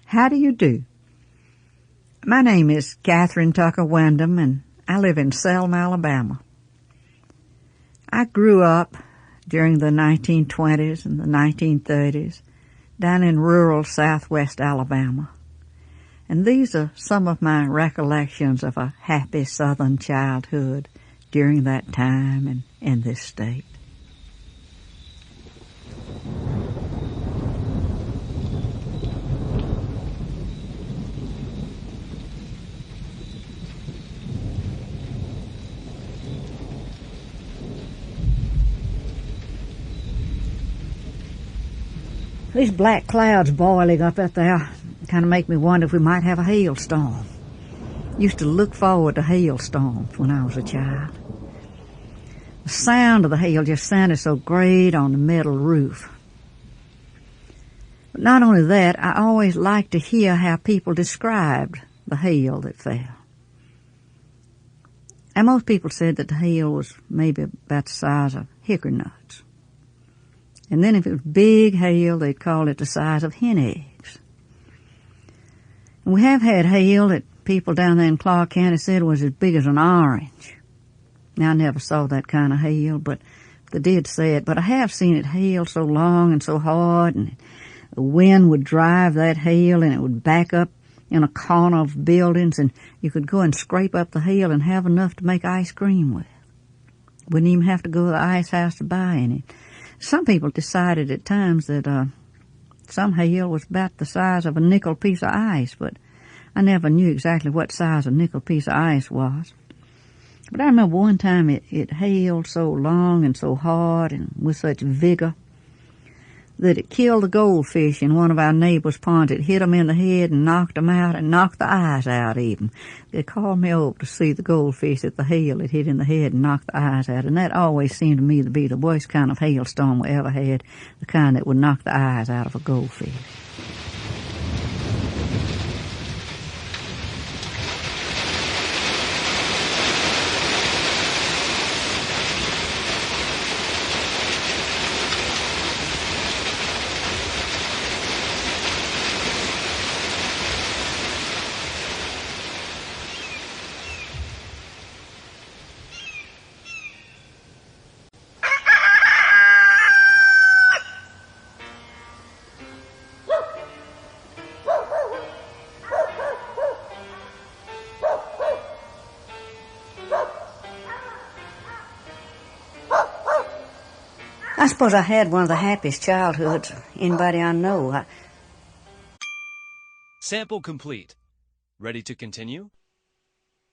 How do you do? My name is Kathryn Tucker Windam, and I live in Selma, Alabama. I grew up during the 1920s and the 1930s down in rural southwest Alabama. And these are some of my recollections of a happy southern childhood during that time and in this state. These black clouds boiling up out there kind of make me wonder if we might have a hailstorm. Used to look forward to hailstorms when I was a child. The sound of the hail just sounded so great on the metal roof. But not only that, I always liked to hear how people described the hail that fell. And most people said that the hail was maybe about the size of hickory nuts. And then if it was big hail, they'd call it the size of hen eggs. And we have had hail that people down there in Clark County said was as big as an orange. Now, I never saw that kind of hail, but they did say it. But I have seen it hail so long and so hard, and the wind would drive that hail, and it would back up in a corner of buildings, and you could go and scrape up the hail and have enough to make ice cream with. Wouldn't even have to go to the ice house to buy any. Some people decided at times that some hail was about the size of a nickel piece of ice, but I never knew exactly what size a nickel piece of ice was. But I remember one time it hailed so long and so hard and with such vigor that it killed the goldfish in one of our neighbors' ponds. It hit them in the head and knocked them out and knocked the eyes out even. They called me over to see the goldfish that the hail had hit in the head and knocked the eyes out. And that always seemed to me to be the worst kind of hailstorm we ever had, the kind that would knock the eyes out of a goldfish. I suppose I had one of the happiest childhoods anybody I know. Sample complete. Ready to continue?